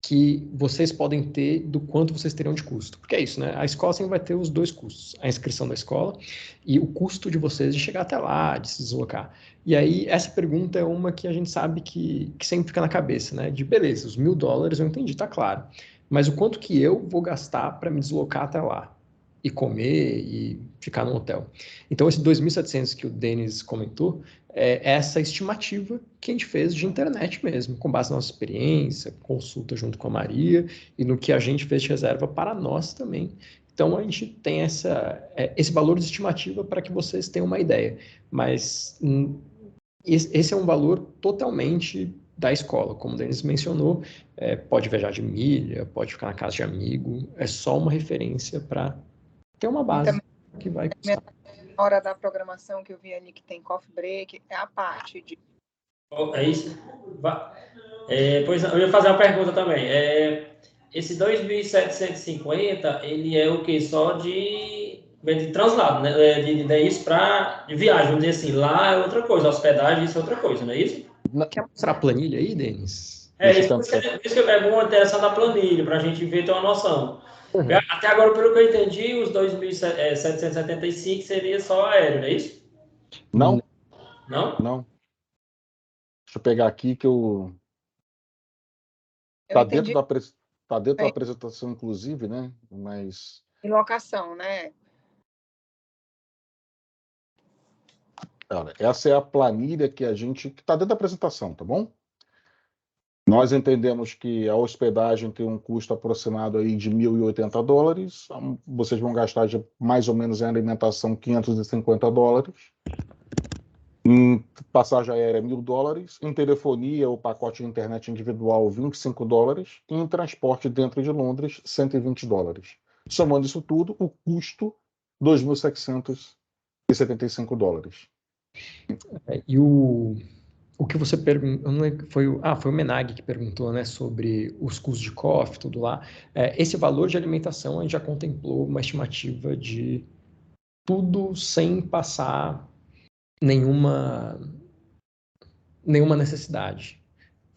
que vocês podem ter do quanto vocês teriam de custo. Porque é isso, né? A escola sempre vai ter os dois custos. A inscrição da escola e o custo de vocês de chegar até lá, de se deslocar. E aí, essa pergunta é uma que a gente sabe que sempre fica na cabeça, né? De, beleza, os $1.000 eu entendi, tá claro. Mas o quanto que eu vou gastar para me deslocar até lá? E comer e ficar no hotel. Então, esse 2.700 que o Denis comentou é essa estimativa que a gente fez de internet mesmo, com base na nossa experiência, consulta junto com a Maria e no que a gente fez de reserva para nós também. Então, a gente tem esse valor de estimativa para que vocês tenham uma ideia. Mas esse é um valor totalmente da escola. Como o Denis mencionou, pode viajar de milha, pode ficar na casa de amigo. É só uma referência para ter uma base que vai custar. Na hora da programação que eu vi ali que tem coffee break, é a parte de... É isso? Pois eu ia fazer uma pergunta também. Esse 2.750, ele é o que? Só de translado, né? É isso para viagem, vamos dizer assim. Lá é outra coisa, hospedagem, isso é outra coisa, não é isso? Quer mostrar a planilha aí, Denis? Isso que é bom ter essa da planilha, para a gente ver, ter uma noção. Uhum. Até agora, pelo que eu entendi, os 2.775 seria só aéreo, não é isso? Não. Não? Não. Deixa eu pegar aqui que eu... Tá dentro da apresentação, inclusive, né? Mas... Em locação, né? Olha, essa é a planilha que está dentro da apresentação, tá bom? Nós entendemos que a hospedagem tem um custo aproximado aí de $1.080. Vocês vão gastar mais ou menos em alimentação $550. Em passagem aérea $1.000. Em telefonia, o pacote de internet individual $25. E em transporte dentro de Londres, $120. Somando isso tudo, o custo $2.775. E o que você perguntou, foi o Menag que perguntou, né, sobre os custos de coffee, tudo lá. Esse valor de alimentação, a gente já contemplou uma estimativa de tudo sem passar nenhuma necessidade,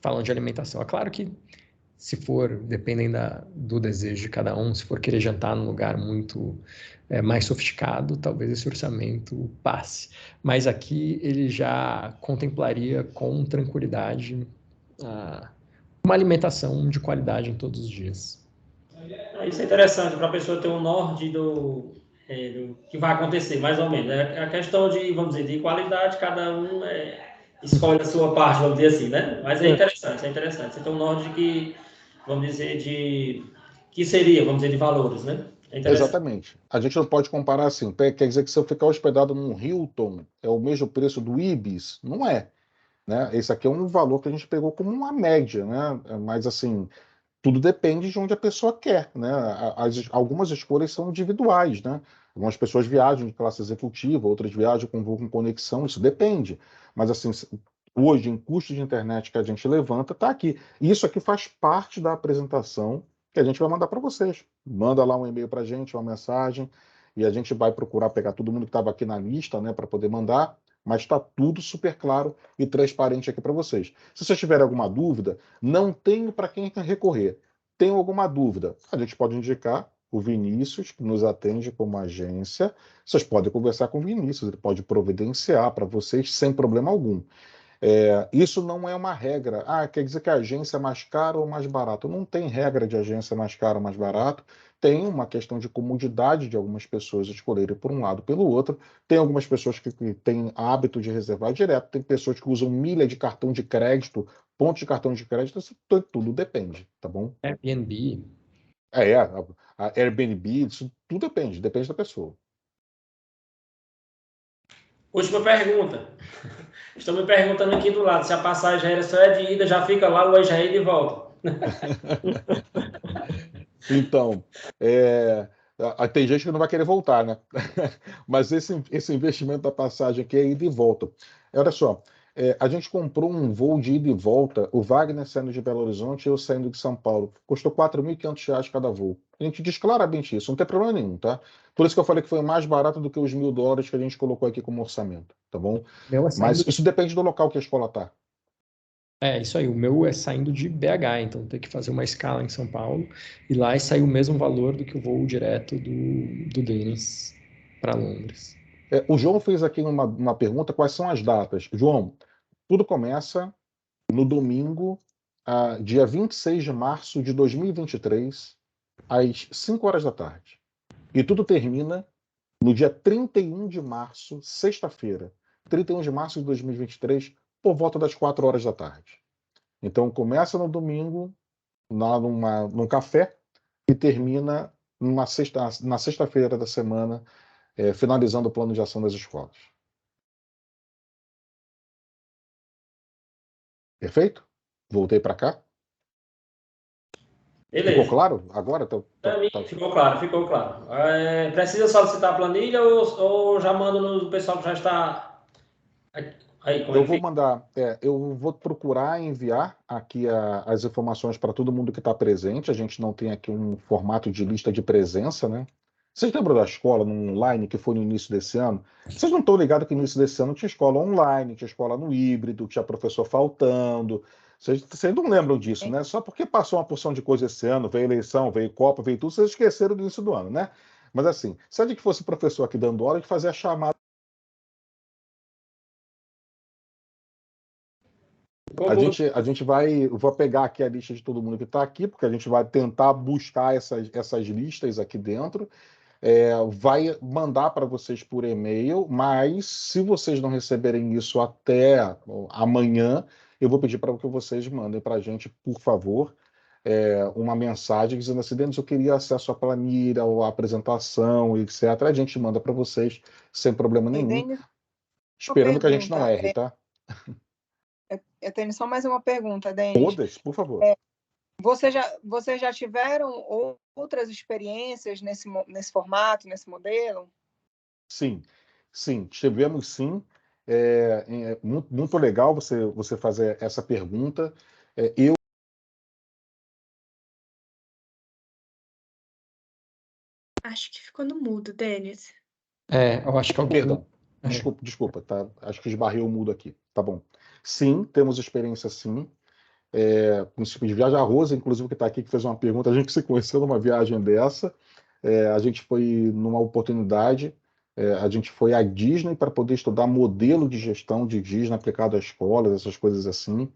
falando de alimentação. É claro que, se for, dependendo do desejo de cada um, se for querer jantar num lugar muito mais sofisticado, talvez esse orçamento passe. Mas aqui ele já contemplaria com tranquilidade uma alimentação de qualidade em todos os dias. Isso é interessante para a pessoa ter um norte do que vai acontecer, mais ou menos. É a questão de, vamos dizer, de qualidade, cada um escolhe a sua parte, vamos dizer assim, né? Mas é interessante, é interessante. Você tem um norte de que, vamos dizer, que seria, vamos dizer, de valores, né? É Exatamente. A gente não pode comparar assim. Quer dizer que se eu ficar hospedado num Hilton, é o mesmo preço do Ibis? Não é, né? Esse aqui é um valor que a gente pegou como uma média, né? Mas assim, tudo depende de onde a pessoa quer, né? Algumas escolhas são individuais, né? Algumas pessoas viajam de classe executiva, outras viajam com voo com conexão, isso depende. Mas assim, hoje, em custo de internet que a gente levanta, está aqui. E isso aqui faz parte da apresentação que a gente vai mandar para vocês. Manda lá um e-mail para a gente, uma mensagem, e a gente vai procurar pegar todo mundo que estava aqui na lista, né, para poder mandar, mas está tudo super claro e transparente aqui para vocês. Se vocês tiverem alguma dúvida, não tenho para quem recorrer. Tem alguma dúvida? A gente pode indicar o Vinícius, que nos atende como agência. Vocês podem conversar com o Vinícius, ele pode providenciar para vocês sem problema algum. Isso não é uma regra. Quer dizer que a agência é mais cara ou mais barato? Não tem regra de agência mais cara ou mais barato. Tem uma questão de comodidade de algumas pessoas escolherem por um lado ou pelo outro. Tem algumas pessoas que têm hábito de reservar direto. Tem pessoas que usam milha de cartão de crédito, pontos de cartão de crédito. Isso tudo depende, tá bom? Airbnb. A Airbnb, isso tudo depende da pessoa. Última pergunta. Estão me perguntando aqui do lado se a passagem aérea só é de ida, já fica lá, o já é de volta. Então, tem gente que não vai querer voltar, né? Mas esse investimento da passagem aqui é ida e volta. Olha só, a gente comprou um voo de ida e volta, o Wagner saindo de Belo Horizonte e eu saindo de São Paulo. Custou R$ 4.500 cada voo. A gente diz claramente isso, não tem problema nenhum, tá? Por isso que eu falei que foi mais barato do que os $1.000 que a gente colocou aqui como orçamento, tá bom? Mas isso depende do local que a escola tá. Isso aí. O meu é saindo de BH, então tem que fazer uma escala em São Paulo e lá sai o mesmo valor do que o voo direto do Denis para Londres. O João fez aqui uma pergunta, quais são as datas? João, tudo começa no domingo, dia 26 de março de 2023, às 5 horas da tarde. E tudo termina no dia 31 de março, sexta-feira, 31 de março de 2023, por volta das 4 horas da tarde. Então, começa no domingo, num café, e termina na sexta-feira da semana, finalizando o plano de ação das escolas. Perfeito? Voltei para cá. Beleza. Ficou claro? Agora? Ficou claro, ficou claro. Precisa solicitar a planilha ou já manda no pessoal que já está aí? Eu vou mandar, eu vou procurar enviar aqui as informações para todo mundo que está presente. A gente não tem aqui um formato de lista de presença, né? Vocês lembram da escola no online que foi no início desse ano? Vocês não estão ligados que no início desse ano tinha escola online, tinha escola no híbrido, tinha professor faltando. Vocês não lembram disso, né? Só porque passou uma porção de coisa esse ano, veio eleição, veio Copa, veio tudo, vocês esqueceram do início do ano, né? Mas assim, se a gente fosse professor aqui dando aula, a gente fazia a chamada. A gente vai, eu vou pegar aqui a lista de todo mundo que está aqui, porque a gente vai tentar buscar essas listas aqui dentro. Vai mandar para vocês por e-mail, mas se vocês não receberem isso até amanhã, eu vou pedir para que vocês mandem para a gente, por favor, uma mensagem dizendo assim: Denis, eu queria acesso à planilha, ou à apresentação, etc. A gente manda para vocês sem problema nenhum, Denis, esperando que a gente não erre, tá? Eu tenho só mais uma pergunta, Denis. Todas, por favor. Vocês já tiveram outras experiências nesse formato, nesse modelo? Sim, tivemos sim. Muito legal você fazer essa pergunta. Acho que ficou no mudo, Denis. Eu acho que alguém... Perdão. Desculpa, tá? Acho que esbarrei o mudo aqui. Tá bom. Sim, temos experiência sim. Princípio de viagem. A Rosa, inclusive, que está aqui, que fez uma pergunta, a gente se conheceu numa viagem dessa. A gente foi numa oportunidade, a gente foi à Disney para poder estudar modelo de gestão de Disney aplicado a escolas, essas coisas assim.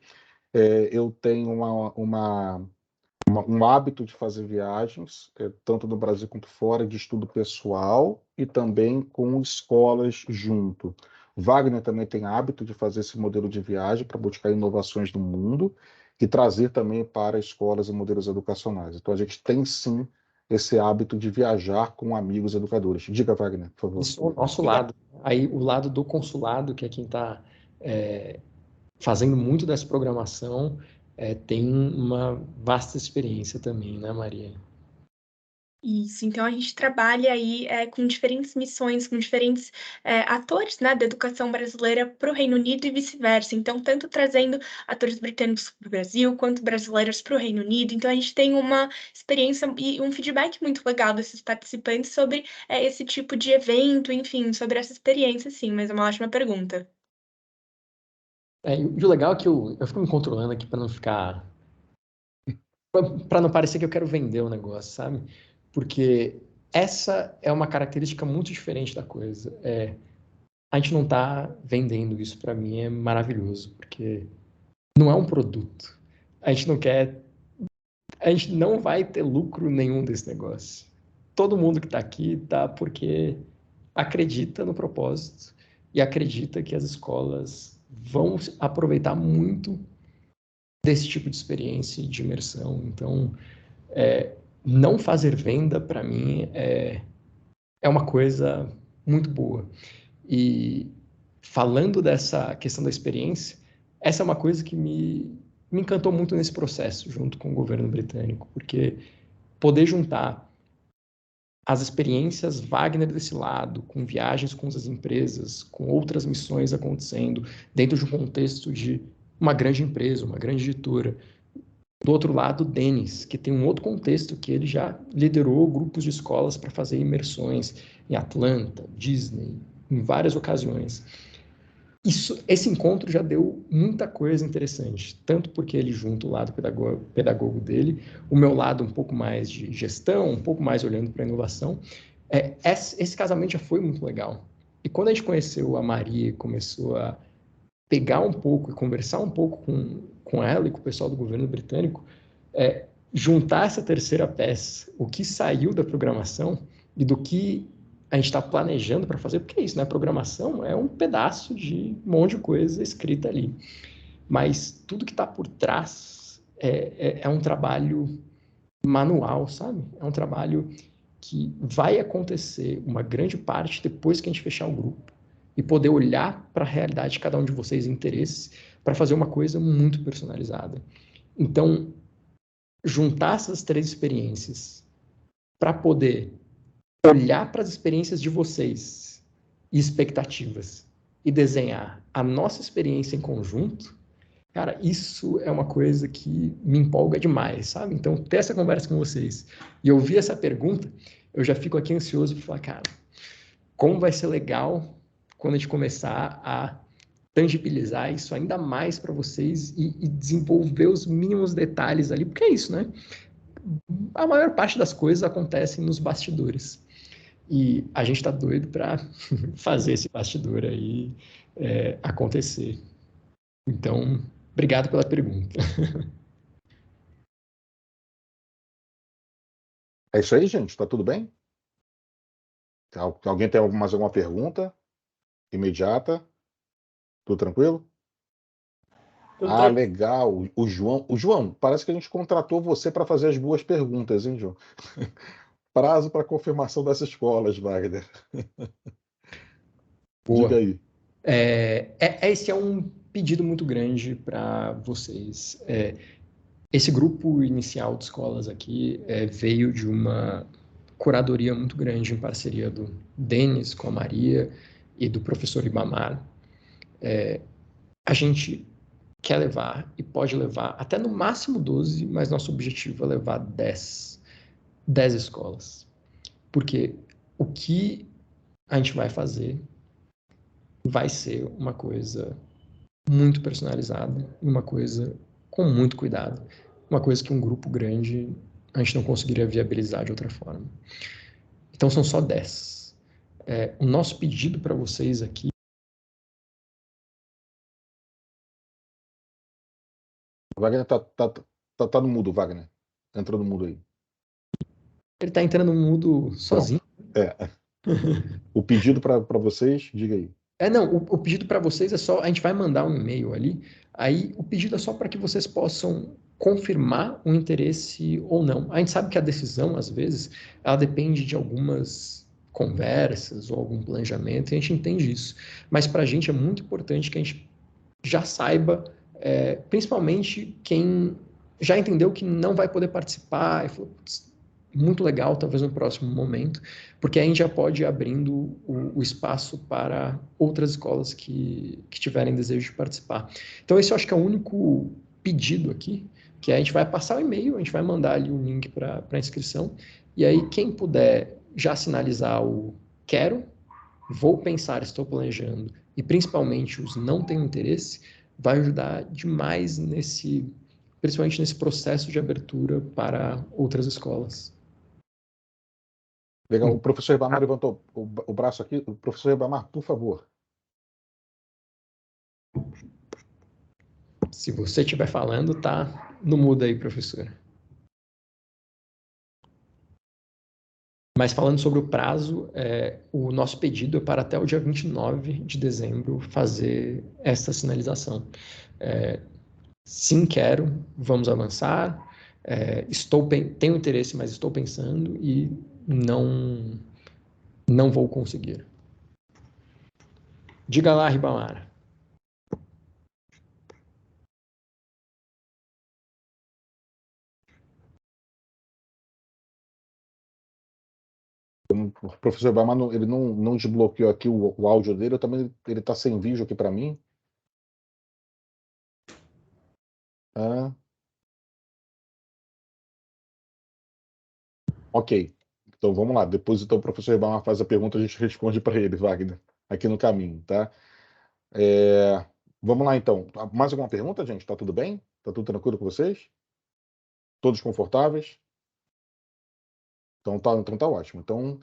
eu tenho um hábito de fazer viagens, tanto no Brasil quanto fora, de estudo pessoal e também com escolas junto. Wagner também tem hábito de fazer esse modelo de viagem para buscar inovações no mundo e trazer também para escolas e modelos educacionais. Então, a gente tem, sim, esse hábito de viajar com amigos educadores. Diga, Wagner, por favor. Isso é o nosso lado. Aí, o lado do consulado, que é quem está fazendo muito dessa programação, tem uma vasta experiência também, né, Maria? Isso, então a gente trabalha aí com diferentes missões, com diferentes atores, né, da educação brasileira para o Reino Unido e vice-versa. Então, tanto trazendo atores britânicos para o Brasil, quanto brasileiros para o Reino Unido. Então, a gente tem uma experiência e um feedback muito legal desses participantes sobre esse tipo de evento, enfim, sobre essa experiência, sim, mas é uma ótima pergunta. E o legal é que eu fico me controlando aqui para não ficar... para não parecer que eu quero vender o negócio, sabe? Porque essa é uma característica muito diferente da coisa. A gente não está vendendo isso, para mim é maravilhoso, porque não é um produto. A gente não vai ter lucro nenhum desse negócio. Todo mundo que está aqui está porque acredita no propósito e acredita que as escolas vão aproveitar muito desse tipo de experiência e de imersão. Então, não fazer venda, para mim, é uma coisa muito boa. E falando dessa questão da experiência, essa é uma coisa que me encantou muito nesse processo, junto com o governo britânico, porque poder juntar as experiências Wagner desse lado, com viagens com as empresas, com outras missões acontecendo, dentro de um contexto de uma grande empresa, uma grande editora. Do outro lado, o Denis, que tem um outro contexto, que ele já liderou grupos de escolas para fazer imersões em Atlanta, Disney, em várias ocasiões. Esse encontro já deu muita coisa interessante, tanto porque ele junta o lado pedagogo dele, o meu lado um pouco mais de gestão, um pouco mais olhando para a inovação. Esse casamento já foi muito legal. E quando a gente conheceu a Maria e começou a pegar um pouco e conversar um pouco com ela e com o pessoal do governo britânico, juntar essa terceira peça, o que saiu da programação e do que a gente está planejando para fazer, porque é isso, né? Programação é um pedaço de um monte de coisa escrita ali. Mas tudo que está por trás é um trabalho manual, sabe? É um trabalho que vai acontecer uma grande parte depois que a gente fechar o grupo e poder olhar para a realidade de cada um de vocês, interesses, para fazer uma coisa muito personalizada. Então, juntar essas três experiências para poder olhar para as experiências de vocês e expectativas e desenhar a nossa experiência em conjunto, cara, isso é uma coisa que me empolga demais, sabe? Então, ter essa conversa com vocês e ouvir essa pergunta, eu já fico aqui ansioso para falar, cara, como vai ser legal quando a gente começar a tangibilizar isso ainda mais para vocês e desenvolver os mínimos detalhes ali, porque é isso, né? A maior parte das coisas acontecem nos bastidores. E a gente está doido para fazer esse bastidor aí acontecer. Então, obrigado pela pergunta. É isso aí, gente? Tá tudo bem? Alguém tem mais alguma pergunta imediata? Tudo tranquilo? Legal. O João, parece que a gente contratou você para fazer as boas perguntas, hein, João? Prazo para confirmação dessas escolas, Wagner. Boa. Diga aí. Esse é um pedido muito grande para vocês. Esse grupo inicial de escolas aqui veio de uma curadoria muito grande em parceria do Denis com a Maria e do professor Ibamar. A gente quer levar e pode levar até no máximo 12, mas nosso objetivo é levar 10 escolas. Porque o que a gente vai fazer vai ser uma coisa muito personalizada, uma coisa com muito cuidado, uma coisa que um grupo grande a gente não conseguiria viabilizar de outra forma. Então são só 10. O nosso pedido para vocês aqui O Wagner tá no mudo, Wagner. Entrou no mudo aí. Ele está entrando no mudo sozinho. O pedido para vocês, diga aí. Não, o pedido para vocês é só, a gente vai mandar um e-mail ali, aí o pedido é só para que vocês possam confirmar o interesse ou não. A gente sabe que a decisão, às vezes, ela depende de algumas conversas ou algum planejamento, e a gente entende isso. Mas para a gente é muito importante que a gente já saiba, principalmente quem já entendeu que não vai poder participar e falou, muito legal, talvez no próximo momento, porque a gente já pode ir abrindo o espaço para outras escolas que tiverem desejo de participar. Então, esse eu acho que é o único pedido aqui, que a gente vai passar o e-mail, a gente vai mandar ali um link para a inscrição, e aí quem puder já sinalizar o quero, vou pensar, estou planejando, e principalmente os não tenho interesse, vai ajudar demais principalmente nesse processo de abertura para outras escolas. Legal. O professor Ribamar levantou o braço aqui. O professor Ribamar, por favor. Se você estiver falando, tá no mudo aí, professor. Mas falando sobre o prazo, o nosso pedido é para até o dia 29 de dezembro fazer essa sinalização. Sim, quero, vamos avançar. Tenho interesse, mas estou pensando e não vou conseguir. Diga lá, Ribamar. O professor Ribamar, ele não desbloqueou aqui o áudio dele, ele está sem vídeo aqui para mim. Ok. Então vamos lá. Depois então, o professor Ribamar faz a pergunta, a gente responde para ele, Wagner, aqui no caminho, tá? Vamos lá então. Mais alguma pergunta, gente? Tá tudo bem? Tá tudo tranquilo com vocês? Todos confortáveis? Então tá ótimo. Então,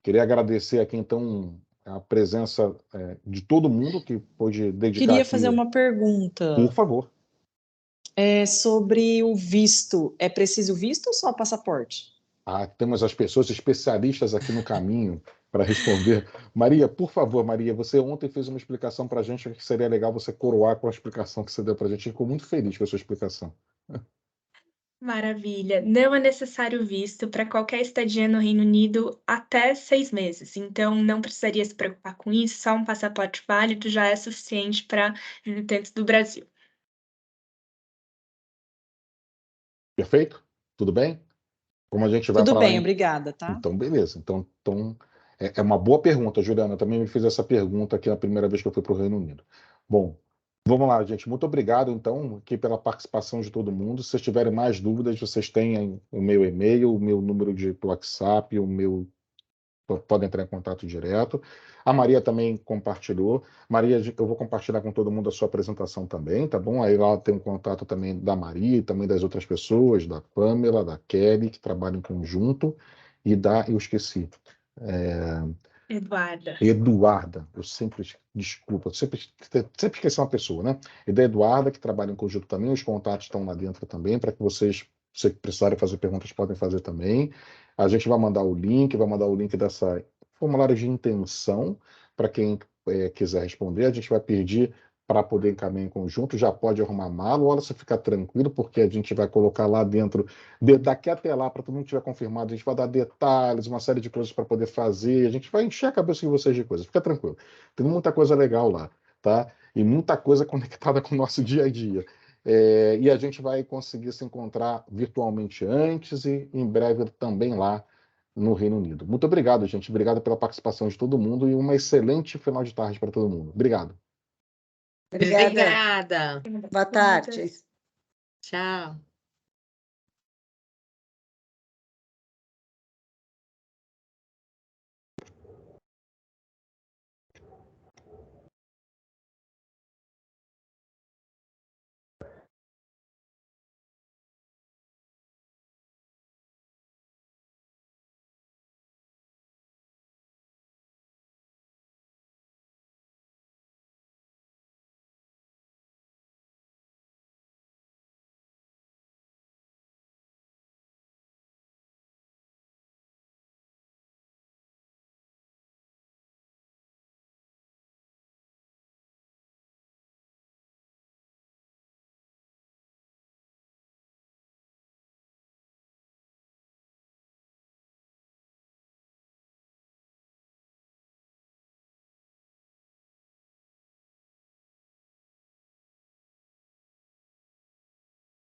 queria agradecer aqui então a presença de todo mundo que pôde dedicar. Queria fazer uma pergunta. Por favor. Sobre o visto. É preciso visto ou só passaporte? Temos as pessoas especialistas aqui no caminho para responder. Maria, por favor, Maria, você ontem fez uma explicação para a gente que seria legal você coroar com a explicação que você deu para a gente. Ficou muito feliz com a sua explicação. Maravilha. Não é necessário visto para qualquer estadia no Reino Unido até 6 meses. Então, não precisaria se preocupar com isso. Só um passaporte válido já é suficiente para visitantes do Brasil. Perfeito? Tudo bem? Como a gente vai Tudo para bem, lá obrigada, tá? Então, beleza. Então, é uma boa pergunta, Juliana. Eu também me fiz essa pergunta aqui na primeira vez que eu fui para o Reino Unido. Bom, vamos lá, gente. Muito obrigado, então, aqui pela participação de todo mundo. Se vocês tiverem mais dúvidas, vocês têm o meu e-mail, o meu número de WhatsApp, podem entrar em contato direto. A Maria também compartilhou. Maria, eu vou compartilhar com todo mundo a sua apresentação também, tá bom? Aí lá tem um contato também da Maria e também das outras pessoas, da Pamela, da Kelly, que trabalham em conjunto, eu esqueci. Eduarda, desculpa, eu sempre esqueci uma pessoa, né? E da Eduarda, que trabalha em conjunto também, os contatos estão lá dentro também, para que vocês, se precisarem fazer perguntas, podem fazer também. A gente vai mandar o link dessa formulário de intenção, para quem quiser responder. A gente vai pedir para poder encaminhar em conjunto, já pode arrumar mala, olha, você fica tranquilo, porque a gente vai colocar lá dentro, daqui até lá, para todo mundo tiver confirmado, a gente vai dar detalhes, uma série de coisas para poder fazer, a gente vai encher a cabeça de vocês de coisas, fica tranquilo. Tem muita coisa legal lá, tá? E muita coisa conectada com o nosso dia a dia. E a gente vai conseguir se encontrar virtualmente antes e em breve também lá no Reino Unido. Muito obrigado, gente. Obrigado pela participação de todo mundo e uma excelente final de tarde para todo mundo. Obrigado. Obrigada. Obrigada. Boa tarde. Tchau.